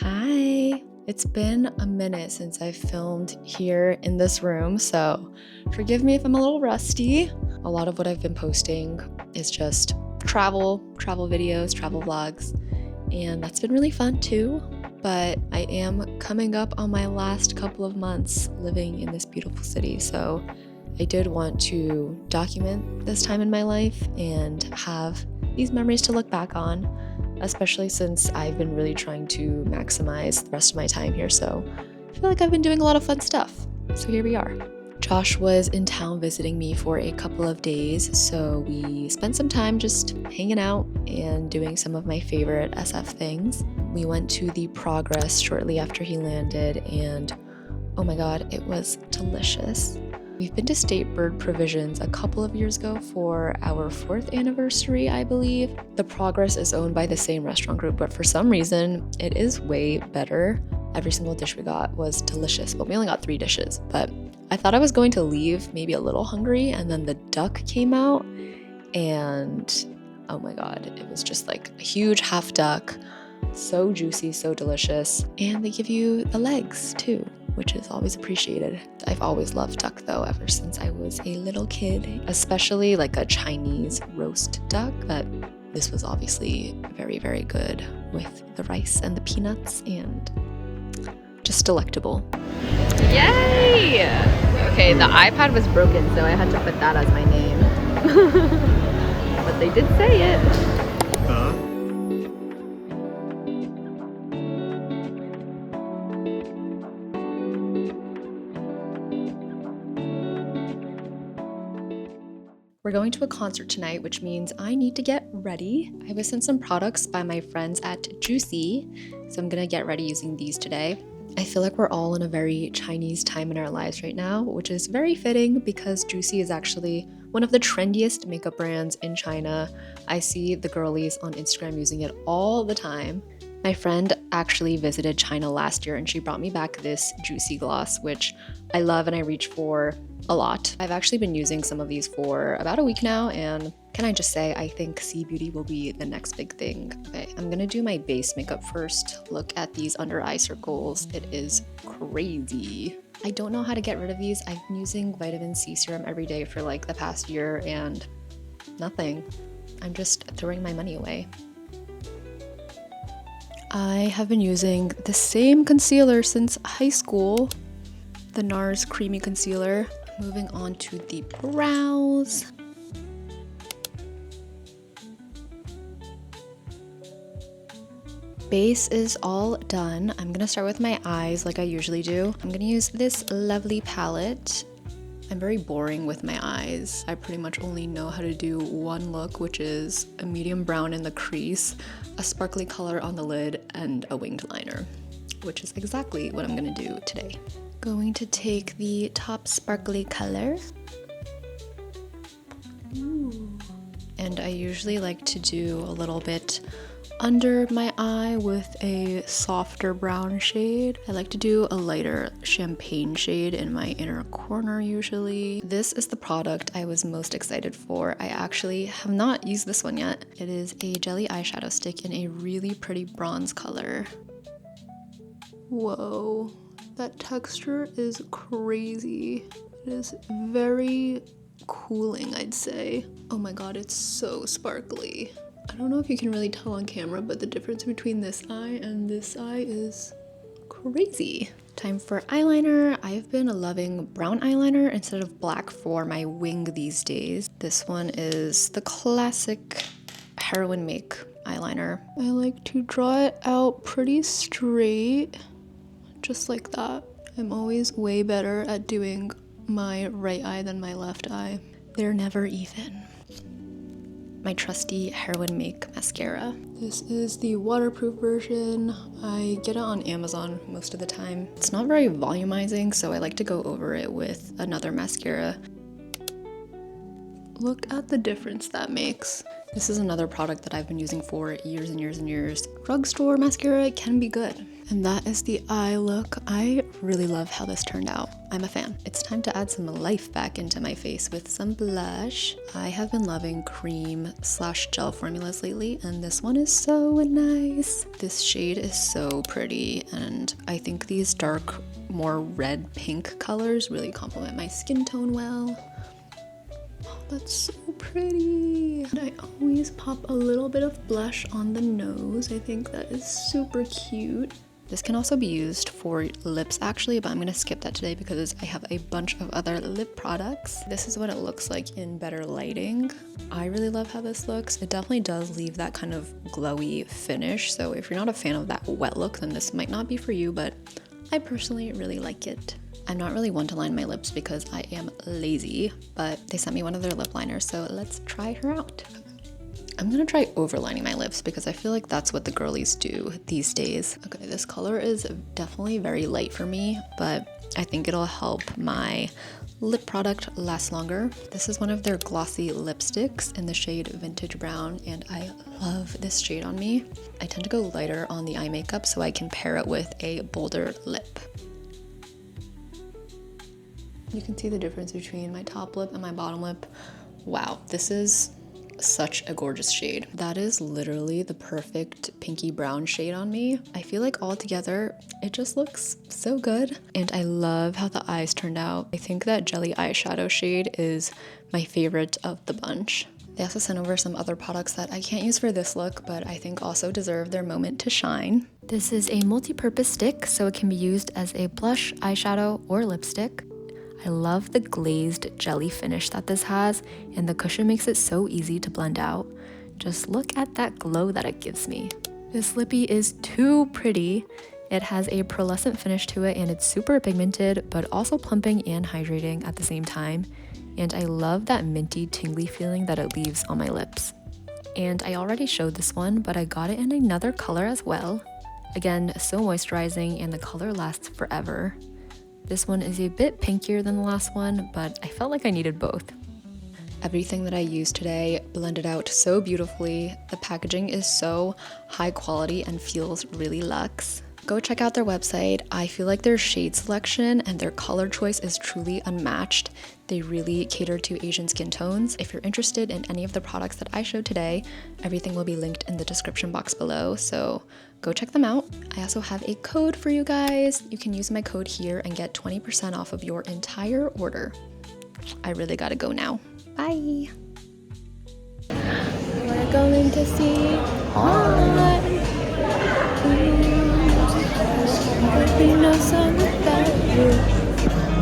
Hi! It's been a minute since I've filmed here in this room, so forgive me if I'm a little rusty. A lot of what I've been posting is just travel videos, travel vlogs, and that's been really fun too. But I am coming up on my last couple of months living in this beautiful city, so I did want to document this time in my life and have these memories to look back on, especially since I've been really trying to maximize the rest of my time here, so I feel like I've been doing a lot of fun stuff. So here we are. Josh was in town visiting me for a couple of days, so we spent some time just hanging out and doing some of my favorite SF things. We went to the Progress shortly after he landed, and oh my god, it was delicious. We've been to State Bird Provisions a couple of years ago for our 4th anniversary, I believe. The Progress is owned by the same restaurant group, but for some reason, it is way better. Every single dish we got was delicious. Well, we only got 3 dishes, but I thought I was going to leave maybe a little hungry, and then the duck came out, and oh my god, it was just like a huge half duck. So juicy, so delicious. And they give you the legs too, which is always appreciated. I've always loved duck though, ever since I was a little kid, especially like a Chinese roast duck, but this was obviously very, very good with the rice and the peanuts and just delectable. Yay! Okay, the iPad was broken, so I had to put that as my name. But they did say it. We're going to a concert tonight, which means I need to get ready. I was sent some products by my friends at joocyee, so I'm gonna get ready using these today. I feel like we're all in a very Chinese time in our lives right now, which is very fitting because joocyee is actually one of the trendiest makeup brands in China. I see the girlies on Instagram using it all the time. My friend actually visited China last year and she brought me back this joocyee gloss, which I love and I reach for a lot. I've actually been using some of these for about a week now, and can I just say, I think Sea Beauty will be the next big thing. Okay, I'm gonna do my base makeup first. Look at these under eye circles. It is crazy. I don't know how to get rid of these. I've been using vitamin C serum every day for like the past year and nothing. I'm just throwing my money away. I have been using the same concealer since high school, the NARS Creamy Concealer. Moving on to the brows. Base is all done. I'm gonna start with my eyes like I usually do. I'm gonna use this lovely palette. I'm very boring with my eyes. I pretty much only know how to do one look, which is a medium brown in the crease, a sparkly color on the lid, and a winged liner, which is exactly what I'm gonna do today. Going to take the top sparkly color. Ooh. And I usually like to do a little bit under my eye with a softer brown shade. I like to do a lighter champagne shade in my inner corner usually. This is the product I was most excited for. I actually have not used this one yet. It is a jelly eyeshadow stick in a really pretty bronze color. Whoa, that texture is crazy. It is very cooling, I'd say. Oh my god, it's so sparkly. I don't know if you can really tell on camera, but the difference between this eye and this eye is crazy. Time for eyeliner. I've been loving brown eyeliner instead of black for my wing these days. This one is the classic Heroin Make eyeliner. I like to draw it out pretty straight, just like that. I'm always way better at doing my right eye than my left eye. They're never even. My trusty Heroin Make mascara. This is the waterproof version. I get it on Amazon most of the time. It's not very volumizing, so I like to go over it with another mascara. Look at the difference that makes. This is another product that I've been using for years and years and years. Drugstore mascara can be good. And that is the eye look. I really love how this turned out. I'm a fan. It's time to add some life back into my face with some blush. I have been loving cream/gel formulas lately, and this one is so nice. This shade is so pretty, and I think these dark, more red pink colors really complement my skin tone well. Oh, that's so pretty. And I always pop a little bit of blush on the nose. I think that is super cute. This can also be used for lips actually, but I'm gonna skip that today because I have a bunch of other lip products. This is what it looks like in better lighting. I really love how this looks. It definitely does leave that kind of glowy finish. So if you're not a fan of that wet look, then this might not be for you, but I personally really like it. I'm not really one to line my lips because I am lazy, but they sent me one of their lip liners, so let's try her out. I'm gonna try overlining my lips because I feel like that's what the girlies do these days. Okay, this color is definitely very light for me, but I think it'll help my lip product last longer. This is one of their glossy lipsticks in the shade Vintage Brown, and I love this shade on me. I tend to go lighter on the eye makeup so I can pair it with a bolder lip. You can see the difference between my top lip and my bottom lip. Wow, this is such a gorgeous shade. That is literally the perfect pinky brown shade on me. I feel like all together, it just looks so good. And I love how the eyes turned out. I think that jelly eyeshadow shade is my favorite of the bunch. They also sent over some other products that I can't use for this look, but I think also deserve their moment to shine. This is a multi-purpose stick, so it can be used as a blush, eyeshadow, or lipstick. I love the glazed jelly finish that this has, and the cushion makes it so easy to blend out. Just look at that glow that it gives me. This lippy is too pretty. It has a pearlescent finish to it, and it's super pigmented, but also plumping and hydrating at the same time. And I love that minty, tingly feeling that it leaves on my lips. And I already showed this one, but I got it in another color as well. Again, so moisturizing, and the color lasts forever. This one is a bit pinkier than the last one, but I felt like I needed both. Everything that I used today blended out so beautifully. The packaging is so high quality and feels really luxe. Go check out their website. I feel like their shade selection and their color choice is truly unmatched. They really cater to Asian skin tones. If you're interested in any of the products that I showed today, everything will be linked in the description box below, so go check them out. I also have a code for you guys. You can use my code here and get 20% off of your entire order. I really gotta go now. Bye! We're going to see honne.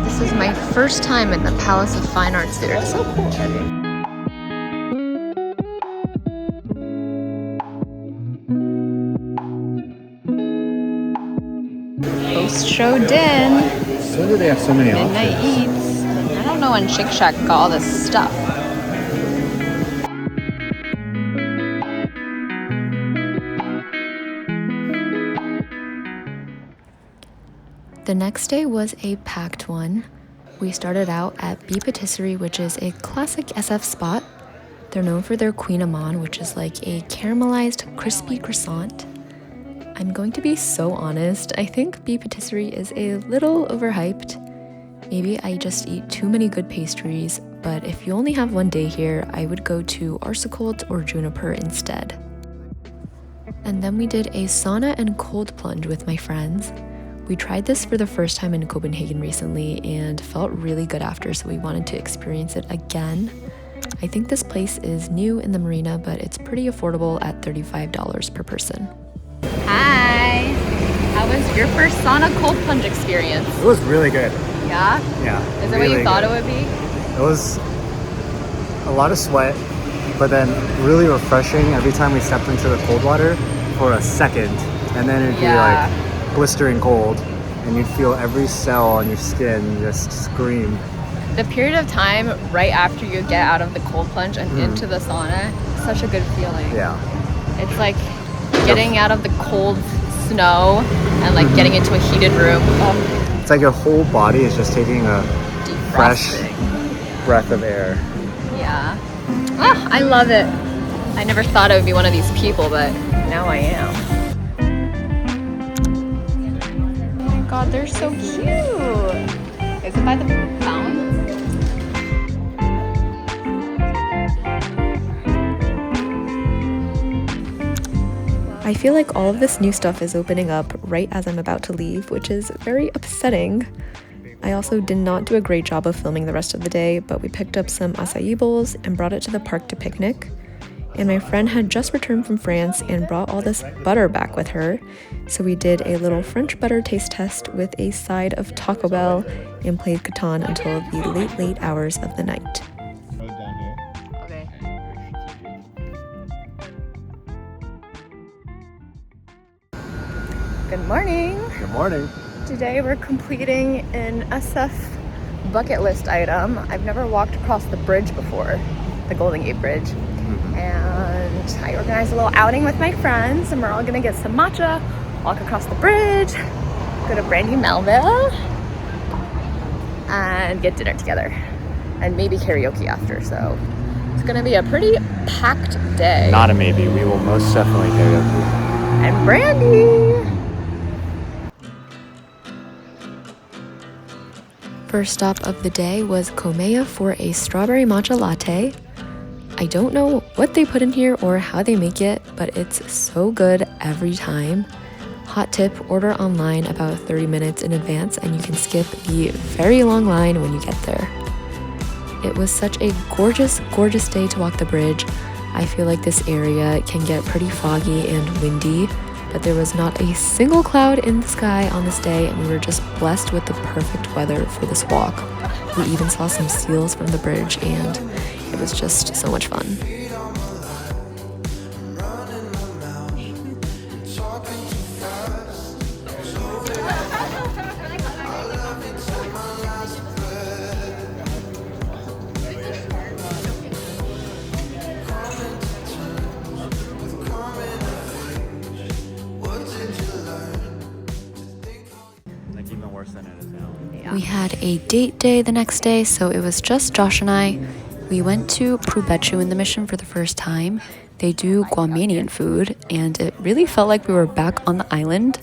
This is my first time in the Palace of Fine Arts there. It's so cool. Post-show din. So do they have so many Midnight options? eats. I don't know when Shake Shack got all this stuff. The next day was a packed one. We started out at Bee Patisserie, which is a classic SF spot. They're known for their Queen Amman, which is like a caramelized crispy croissant. I'm going to be so honest, I think Bee Patisserie is a little overhyped. Maybe I just eat too many good pastries, but if you only have one day here, I would go to Arsicot or Juniper instead. And then we did a sauna and cold plunge with my friends. We tried this for the first time in Copenhagen recently and felt really good after, so we wanted to experience it again. I think this place is new in the marina, but it's pretty affordable at $35 per person. Hi! How was your first sauna cold plunge experience? It was really good. Yeah? Yeah. Is it what you thought it would be? It was a lot of sweat, but then really refreshing every time we stepped into the cold water for a second. And then it'd be like blistering cold, and you'd feel every cell on your skin just scream. The period of time right after you get out of the cold plunge and into the sauna, such a good feeling. Yeah. It's like getting out of the cold snow and like getting into a heated room. Oh. It's like your whole body is just taking a fresh breath of air. Yeah. Ah, I love it. I never thought I would be one of these people, but now I am. Oh my god, they're so cute. Is it by the fountain? I feel like all of this new stuff is opening up right as I'm about to leave, which is very upsetting. I also did not do a great job of filming the rest of the day, but we picked up some acai bowls and brought it to the park to picnic. And my friend had just returned from France and brought all this butter back with her. So we did a little French butter taste test with a side of Taco Bell and played Catan until the late hours of the night. Okay. Good morning. Good morning. Today we're completing an SF bucket list item. I've never walked across the bridge before, the Golden Gate Bridge. And I organized a little outing with my friends, and we're all gonna get some matcha, walk across the bridge, go to Brandy Melville, and get dinner together. And maybe karaoke after, so it's gonna be a pretty packed day. Not a maybe. We will most definitely karaoke. And Brandy! First stop of the day was Komea for a strawberry matcha latte. I don't know what they put in here or how they make it, but it's so good every time. Hot tip, order online about 30 minutes in advance and you can skip the very long line when you get there. It was such a gorgeous, gorgeous day to walk the bridge. I feel like this area can get pretty foggy and windy, but there was not a single cloud in the sky on this day, and we were just blessed with the perfect weather for this walk. We even saw some seals from the bridge, and it was just so much fun. We had a date day the next day, so it was just Josh and I. We went to Prubechu in the Mission for the first time. They do Guamanian food, and it really felt like we were back on the island.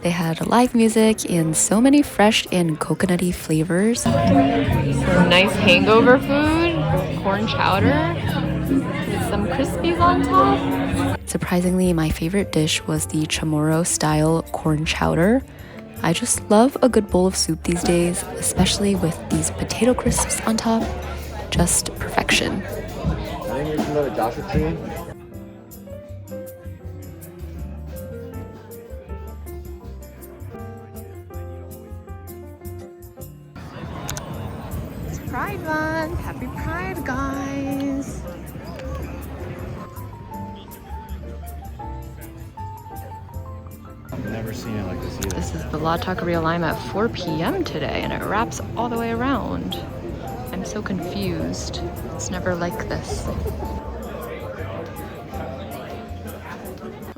They had live music and so many fresh and coconutty flavors. Some nice hangover food, corn chowder, with some Crispies on top. Surprisingly, my favorite dish was the Chamorro style corn chowder. I just love a good bowl of soup these days, especially with these potato crisps on top. Just perfection. I think we can go to Joshua Tree. It's Pride Month. Happy Pride, guys. I've never seen it like this either. This is the La Taqueria Lime at 4 p.m. today, and it wraps all the way around. I'm so confused. It's never like this.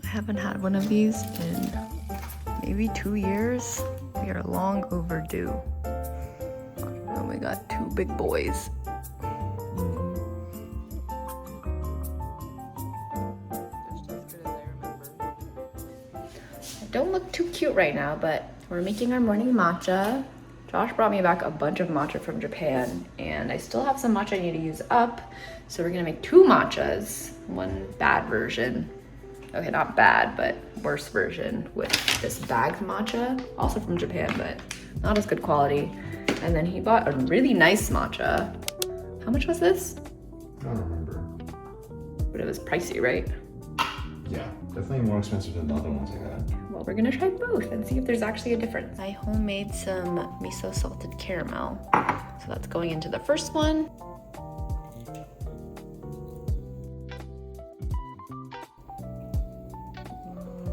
I haven't had one of these in maybe 2 years. We are long overdue. And we got two big boys. Don't look too cute right now, but we're making our morning matcha. Josh brought me back a bunch of matcha from Japan, and I still have some matcha I need to use up. So we're gonna make two matchas, one bad version. Okay, not bad, but worse version with this bagged matcha, also from Japan, but not as good quality. And then he bought a really nice matcha. How much was this? I don't remember. But it was pricey, right? Yeah, definitely more expensive than the other ones I got. Well, we're gonna try both and see if there's actually a difference. I homemade some miso salted caramel. So that's going into the first one.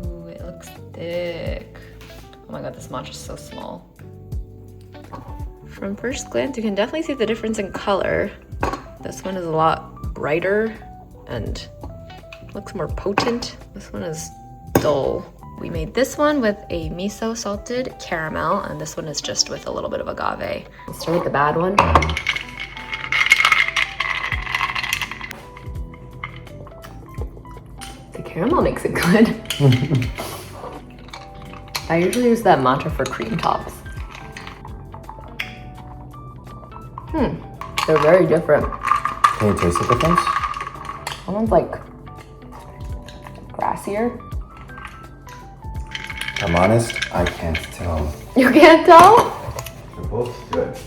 Ooh, it looks thick. Oh my god, this matcha is so small. From first glance, you can definitely see the difference in color. This one is a lot brighter and looks more potent. This one is dull. We made this one with a miso salted caramel, and this one is just with a little bit of agave. Let's start with the bad one. Caramel makes it good. I usually use that matcha for cream tops. They're very different. Can you taste the difference? That one's like grassier. I'm honest, I can't tell. You can't tell? They're both good.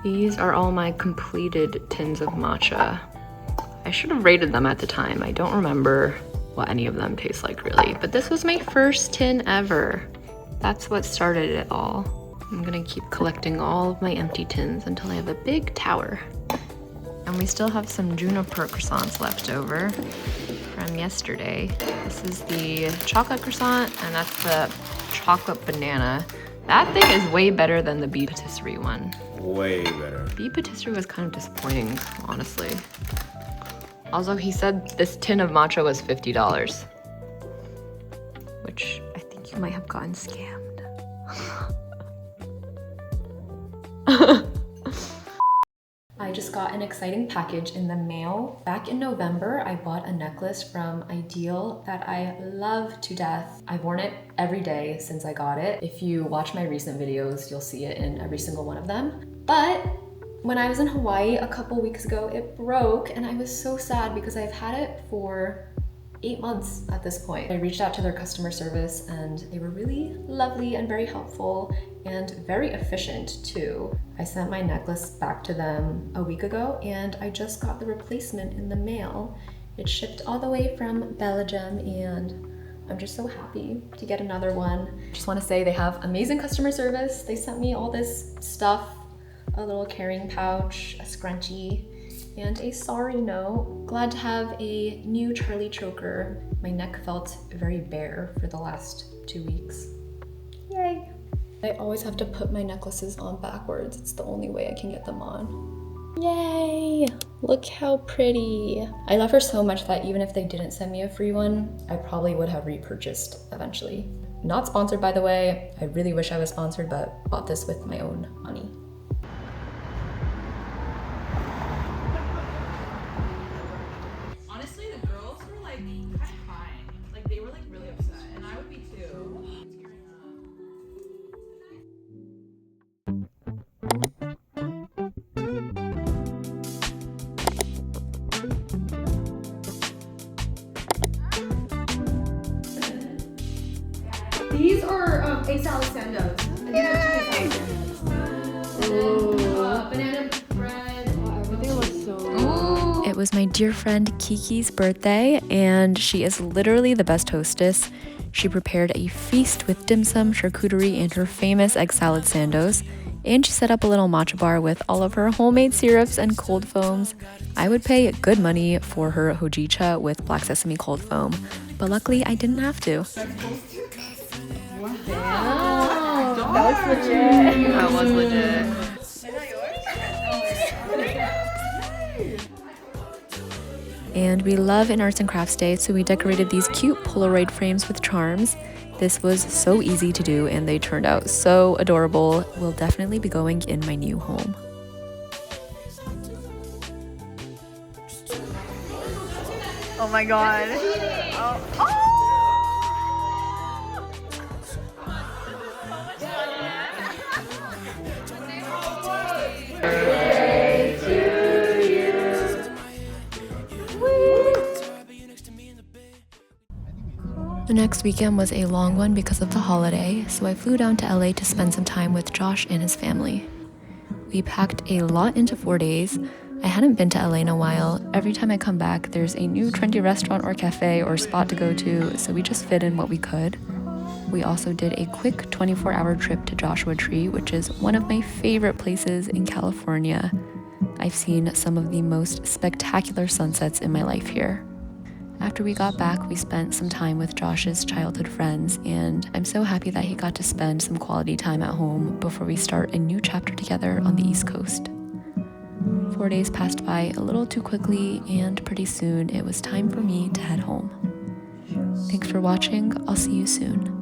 These are all my completed tins of matcha. I should have rated them at the time. I don't remember what any of them taste like really, but this was my first tin ever. That's what started it all. I'm gonna keep collecting all of my empty tins until I have a big tower. And we still have some juniper croissants left over from yesterday. This is the chocolate croissant and that's the chocolate banana. That thing is way better than the bee patisserie one. Way better. Bee patisserie was kind of disappointing, honestly. Also, he said this tin of matcha was $50, which I think you might have gotten scammed. I just got an exciting package in the mail. Back in November, I bought a necklace from Idyl that I love to death. I've worn it every day since I got it. If you watch my recent videos, you'll see it in every single one of them. But when I was in Hawaii a couple weeks ago, it broke and I was so sad because I've had it for 8 months at this point. I reached out to their customer service and they were really lovely and very helpful and very efficient too. I sent my necklace back to them a week ago and I just got the replacement in the mail. It shipped all the way from Belgium and I'm just so happy to get another one. Just want to say they have amazing customer service. They sent me all this stuff, a little carrying pouch, a scrunchie, and a sorry note. Glad to have a new Charlie choker. My neck felt very bare for the last 2 weeks. Yay! I always have to put my necklaces on backwards. It's the only way I can get them on. Yay! Look how pretty. I love her so much that even if they didn't send me a free one, I probably would have repurchased eventually. Not sponsored, by the way. I really wish I was sponsored, but bought this with my own money. Honestly, the girls were like kind of crying. Like they were like really upset, and I would be too. These are egg salad sandos. Banana bread. Everything looks so good. It was my dear friend Kiki's birthday, and she is literally the best hostess. She prepared a feast with dim sum, charcuterie, and her famous egg salad sandos. And she set up a little matcha bar with all of her homemade syrups and cold foams. I would pay good money for her hojicha with black sesame cold foam, but luckily I didn't have to. That looks legit. That was legit. And we love an arts and crafts day, so we decorated these cute Polaroid frames with charms. This was so easy to do and they turned out so adorable. Will definitely be going in my new home. Oh my god. The next weekend was a long one because of the holiday, so I flew down to LA to spend some time with Josh and his family. We packed a lot into 4 days. I hadn't been to LA in a while. Every time I come back, there's a new trendy restaurant or cafe or spot to go to, so we just fit in what we could. We also did a quick 24-hour trip to Joshua Tree, which is one of my favorite places in California. I've seen some of the most spectacular sunsets in my life here. After we got back, we spent some time with Josh's childhood friends, and I'm so happy that he got to spend some quality time at home before we start a new chapter together on the East Coast. 4 days passed by a little too quickly, and pretty soon it was time for me to head home. Thanks for watching. I'll see you soon.